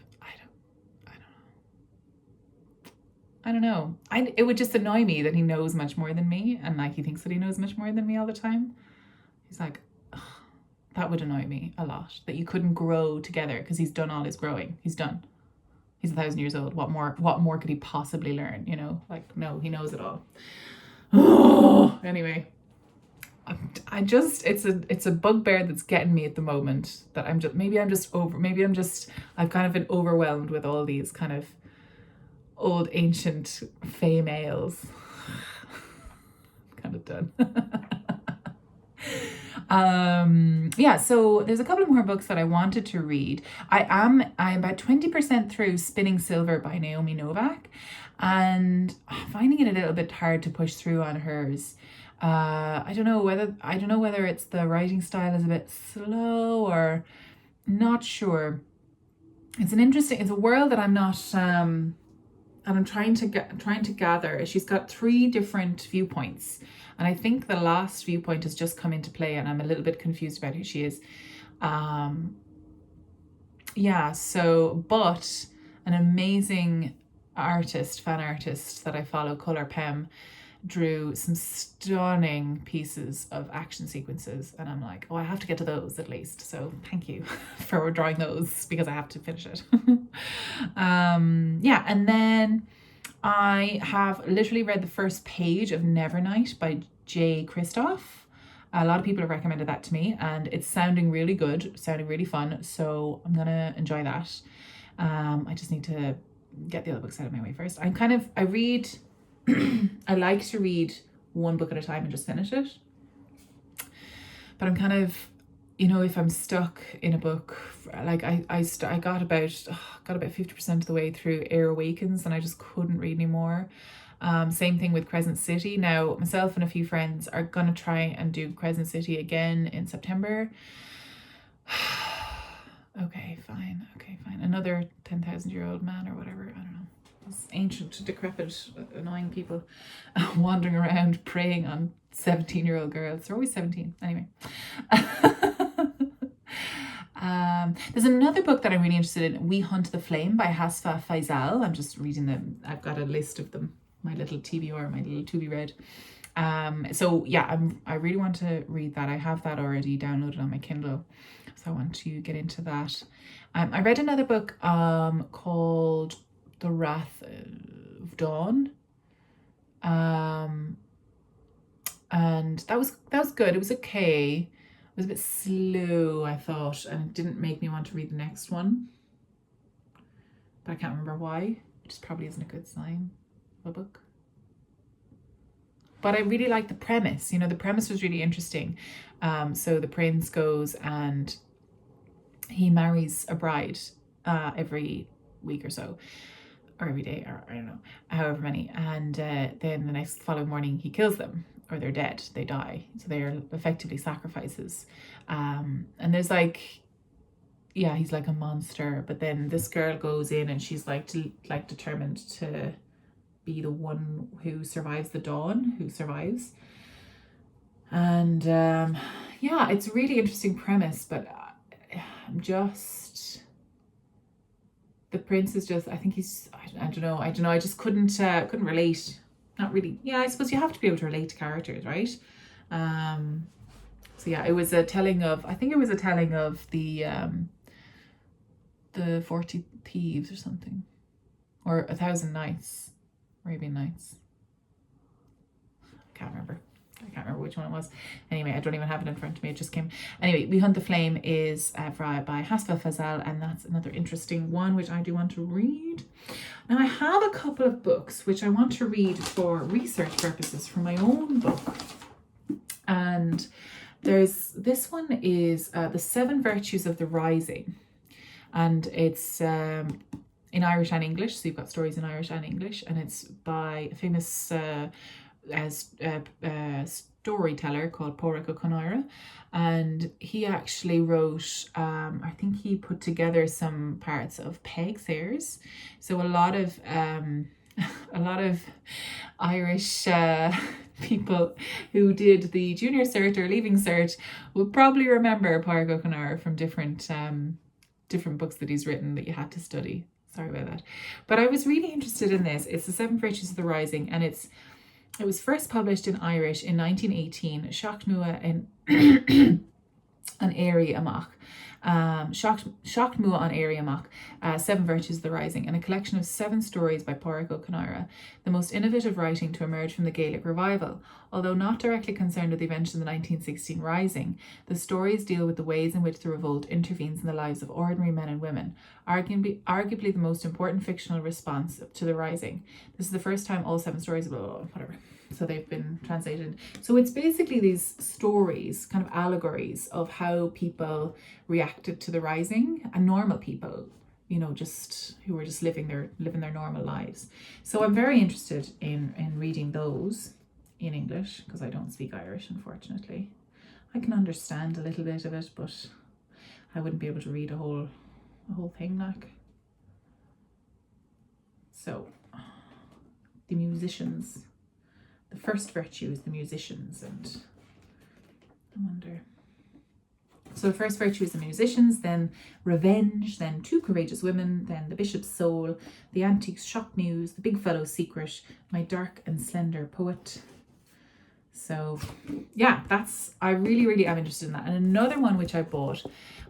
I don't know. It would just annoy me that he knows much more than me, and like he thinks that he knows much more than me all the time. He's like, ugh, that would annoy me a lot, that you couldn't grow together because he's done all his growing. He's done. He's 1,000 years old. What more could he possibly learn? You know, like, no, he knows it all. Oh, anyway, it's a bugbear that's getting me at the moment, that I've kind of been overwhelmed with all these kind of old ancient fey males. kind of done. Yeah, so there's a couple more books that I wanted to read. I'm about 20% through Spinning Silver by Naomi Novak, and I'm finding it a little bit hard to push through on hers. I don't know whether it's the writing style is a bit slow, or not sure. It's a world that I'm not and I'm trying to gather. She's got 3 different viewpoints, and I think the last viewpoint has just come into play, and I'm a little bit confused about who she is. Yeah, so, but an amazing fan artist that I follow, Colour Pem, drew some stunning pieces of action sequences, and I'm like, oh, I have to get to those at least. So thank you for drawing those, because I have to finish it. Yeah, and then I have literally read the first page of Nevernight by J. Christoph. A lot of people have recommended that to me, and it's sounding really good, sounding really fun, so I'm gonna enjoy that. I just need to get the other books out of my way first. I like to read one book at a time and just finish it. But I'm kind of, if I'm stuck in a book, like I got about 50% of the way through Air Awakens, and I just couldn't read anymore. Same thing with Crescent City. Now, myself and a few friends are gonna try and do Crescent City again in September. Okay, fine. Another 10,000-year-old man or whatever. I don't know. Those ancient, decrepit, annoying people wandering around preying on 17-year-old girls. They're always 17. Anyway. There's another book that I'm really interested in, We Hunt the Flame by Hasfa Faisal. I'm just reading them. I've got a list of them. My little TBR, my little to be read. So yeah, I really want to read that. I have that already downloaded on my Kindle, so I want to get into that. I read another book called The Wrath of Dawn, and that was good. It was okay. It was a bit slow, I thought, and it didn't make me want to read the next one, but I can't remember why, which probably isn't a good sign of a book. But I really liked the premise. The premise was really interesting. So the prince goes and he marries a bride every week or so, or every day, or I don't know, however many. And then the next following morning he kills them, or they're dead, they die. So they're effectively sacrifices. And there's he's like a monster. But then this girl goes in and she's determined to be the one who survives the dawn, who survives. And yeah, it's a really interesting premise, but the prince is just, I think he's, I don't know, I just couldn't relate. Not really. Yeah, I suppose you have to be able to relate to characters, right? So yeah, it was a telling of, I think it was a telling of the 40 Thieves or something, or 1,000 Nights, Arabian Nights. I can't remember which one it was. Anyway, I don't even have it in front of me. It just came. Anyway, We Hunt the Flame is by Hasfa Fazal, and that's another interesting one which I do want to read. Now, I have a couple of books which I want to read for research purposes for my own book. And this one is The 7 Virtues of the Rising. And it's in Irish and English, so you've got stories in Irish and English, and it's by a famous storyteller called Pádraig Ó Conaireachta, and he actually wrote, I think he put together some parts of Peg Sayers. So a lot of Irish people who did the junior cert or leaving cert will probably remember Pádraig Ó Conaireachta from different books that he's written that you had to study. Sorry about that. But I was really interested in this. It's The 7 Virtues of the Rising, and it was first published in Irish in 1918. Seach nua in an Éirí Amach. Seach nua an Éirí Amach. 7 Virtues of the Rising, and a collection of 7 stories by Pádraig Ó Conaireachta, the most innovative writing to emerge from the Gaelic revival. Although not directly concerned with the events of the 1916 Rising, the stories deal with the ways in which the revolt intervenes in the lives of ordinary men and women, arguably the most important fictional response to the Rising. This is the first time all 7 stories, whatever. So they've been translated. So it's basically these stories, kind of allegories of how people reacted to the Rising, and normal people, just who were just living their normal lives. So I'm very interested in reading those in English, because I don't speak Irish, unfortunately. I can understand a little bit of it, but I wouldn't be able to read a whole thing like. So the musicians. The first virtue is the musicians, and I wonder. So the first virtue is the musicians, then revenge, then 2 courageous women, then the bishop's soul, the antique's shock muse, the big fellow's secret, my dark and slender poet. So yeah, I really, really am interested in that. And another one which I bought,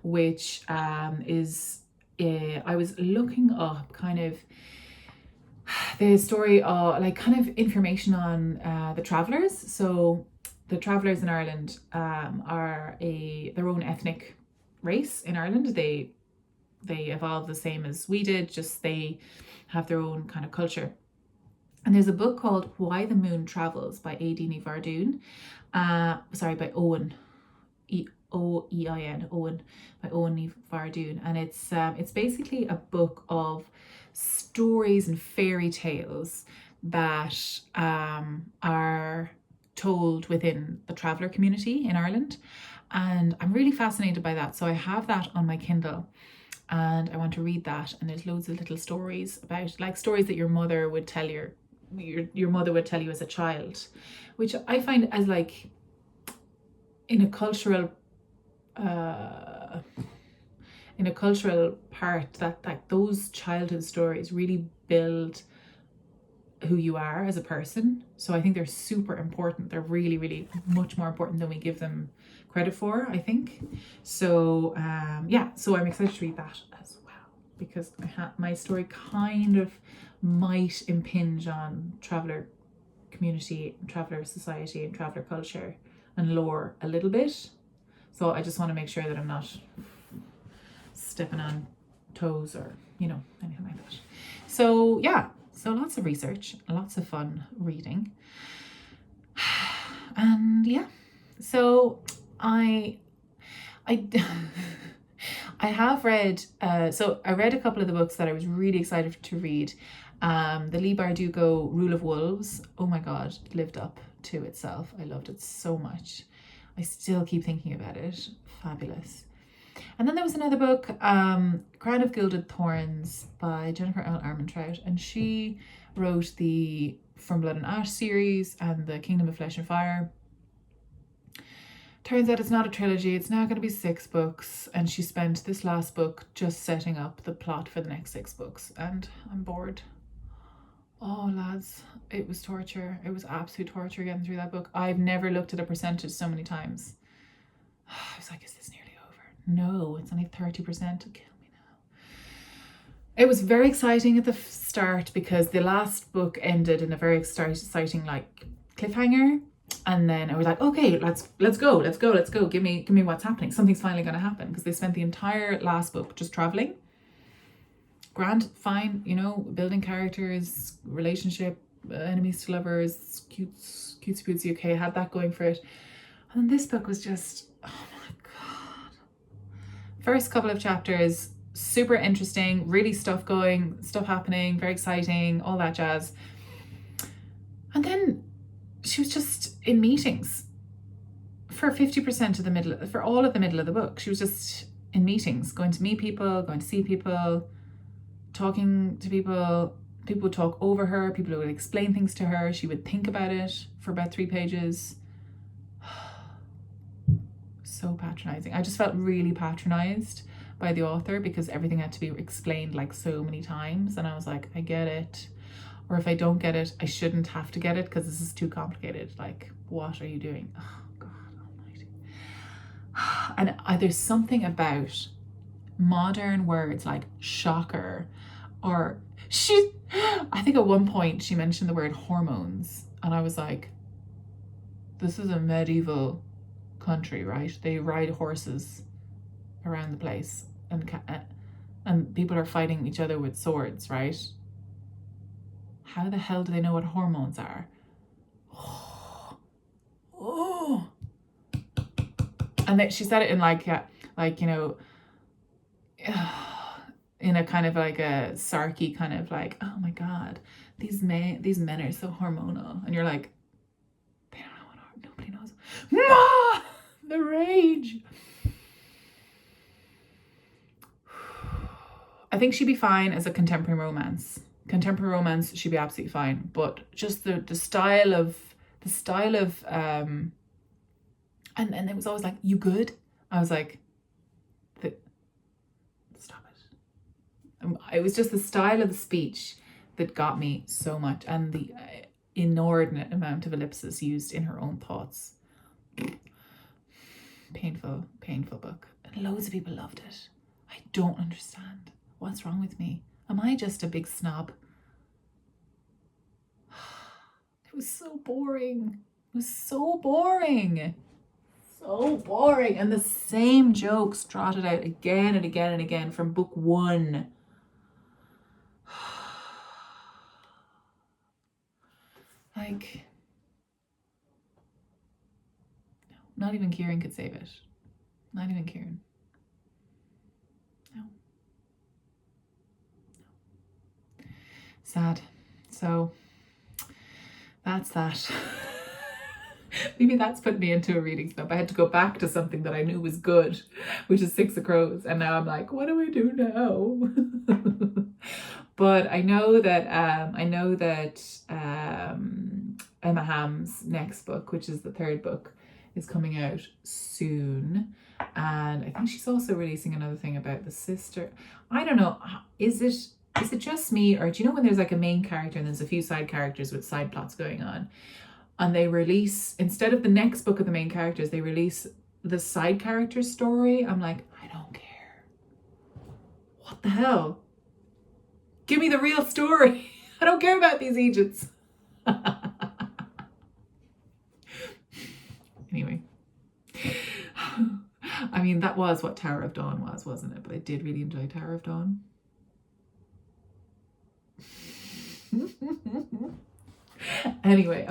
which is, I was looking up kind of the story of kind of information on the travellers. So the travellers in Ireland are their own ethnic race in Ireland. They evolved the same as we did, just they have their own kind of culture. And there's a book called Why the Moon Travels by Aideen Vardoon. By Owen. Oein, Owen, by Owen Vardoon. And it's basically a book of stories and fairy tales that are told within the traveller community in Ireland. And I'm really fascinated by that. So I have that on my Kindle, and I want to read that. And there's loads of little stories about, stories that your mother would tell your mother would tell you as a child, which I find as in a cultural part that those childhood stories really build who you are as a person. So I think they're super important. They're really, really much more important than we give them credit for, I think. So so I'm excited to read that as well, because my story kind of might impinge on traveller community, traveller society, and traveller culture and lore a little bit. So I just want to make sure that I'm not stepping on toes or anything like that. So so lots of research, lots of fun reading, and so I have read I read a couple of the books that I was really excited to read. The Lee Bardugo Rule of Wolves, oh my god, lived up to itself. I loved it so much. I still keep thinking about it. Fabulous. And then there was another book, Crown of Gilded Thorns by Jennifer L. Armentrout, and she wrote the From Blood and Ash series and the Kingdom of Flesh and Fire. Turns out it's not a trilogy, it's now going to be 6 books, and she spent this last book just setting up the plot for the next 6 books, and I'm bored. Oh lads, it was torture. It was absolute torture getting through that book. I've never looked at a percentage so many times. I was like, is this nearly over? No, it's only 30%. It'll kill me now. It was very exciting at the start because the last book ended in a very exciting like cliffhanger. And then I was like, okay, let's go. Give me what's happening. Something's finally going to happen, because they spent the entire last book just traveling. Grand, fine, you know, building characters, relationship, enemies to lovers, cutesy pootsy, okay, had that going for it. And this book was just, oh my God. First couple of chapters, super interesting, really stuff happening, very exciting, all that jazz. And then she was just in meetings for 50% of the middle, for all of the middle of the book. She was just in meetings, going to meet people, going to see people, talking to people. People would talk over her, people would explain things to her. She would think about it for about 3 pages. So patronizing. I just felt really patronized by the author, because everything had to be explained like so many times. And I was like, I get it. Or if I don't get it, I shouldn't have to get it, because this is too complicated. Like, what are you doing? Oh, God almighty. And there's something about modern words like shocker, or I think at one point she mentioned the word hormones. And I was like, this is a medieval country, right? They ride horses around the place, and people are fighting each other with swords, right? How the hell do they know what hormones are? Oh. And she said it in like you know, in a kind of like a sarky kind of like, oh my God, these men are so hormonal. And you're like, they don't know what nobody knows. The rage. I think she'd be fine as a contemporary romance. Contemporary romance, she'd be absolutely fine. But just the style of and it was always like, you good? I was like, stop it. It was just the style of the speech that got me so much, and the inordinate amount of ellipses used in her own thoughts. Painful book. And loads of people loved it. I don't understand. What's wrong with me? Am I just a big snob? It was so boring. And the same jokes trotted out again and again and again from book 1. Like, no, not even Kieran could save it. Not even Kieran. No. Sad. So that's that. Maybe that's put me into a reading snub. I had to go back to something that I knew was good, which is 6 of Crows, and now I'm like, what do I do now? But I know that Emma Hamm's next book, which is the 3rd book, is coming out soon, and I think she's also releasing another thing about the sister. I don't know. Is it just me, or do you know when there's like a main character and there's a few side characters with side plots going on, and they release, instead of the next book of the main characters, they release the side character's story? I'm like, I don't care. What the hell? Give me the real story. I don't care about these agents. Anyway. I mean, that was what Tower of Dawn was, wasn't it? But I did really enjoy Tower of Dawn. Anyway,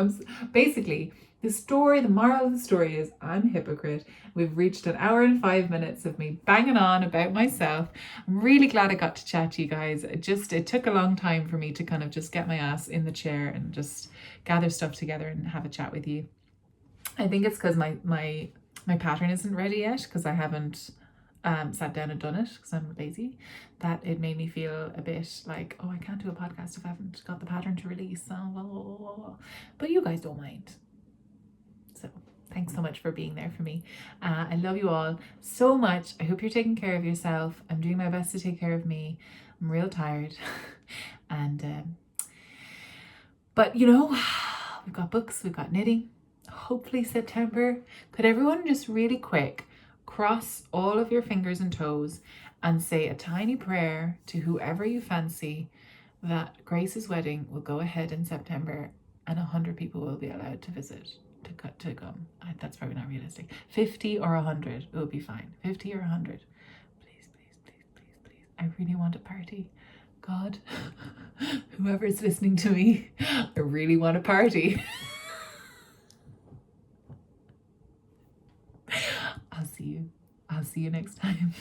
basically, the moral of the story is I'm a hypocrite. We've reached an hour and 5 minutes of me banging on about myself. I'm really glad I got to chat to you guys. It took a long time for me to kind of just get my ass in the chair and just gather stuff together and have a chat with you. I think it's because my pattern isn't ready yet, because I haven't sat down and done it, because I'm lazy, that it made me feel a bit like, oh, I can't do a podcast if I haven't got the pattern to release. But you guys don't mind. So thanks so much for being there for me. I love you all so much. I hope you're taking care of yourself. I'm doing my best to take care of me. I'm real tired. And but you know, we've got books, we've got knitting. Hopefully September. Could everyone just really quick cross all of your fingers and toes and say a tiny prayer to whoever you fancy that Grace's wedding will go ahead in September and 100 people will be allowed to visit, to come. That's probably not realistic. 50 or 100 will be fine. 50 or 100. Please, please, please, please, please. I really want a party. God, whoever's listening to me, I really want a party. I'll see you next time.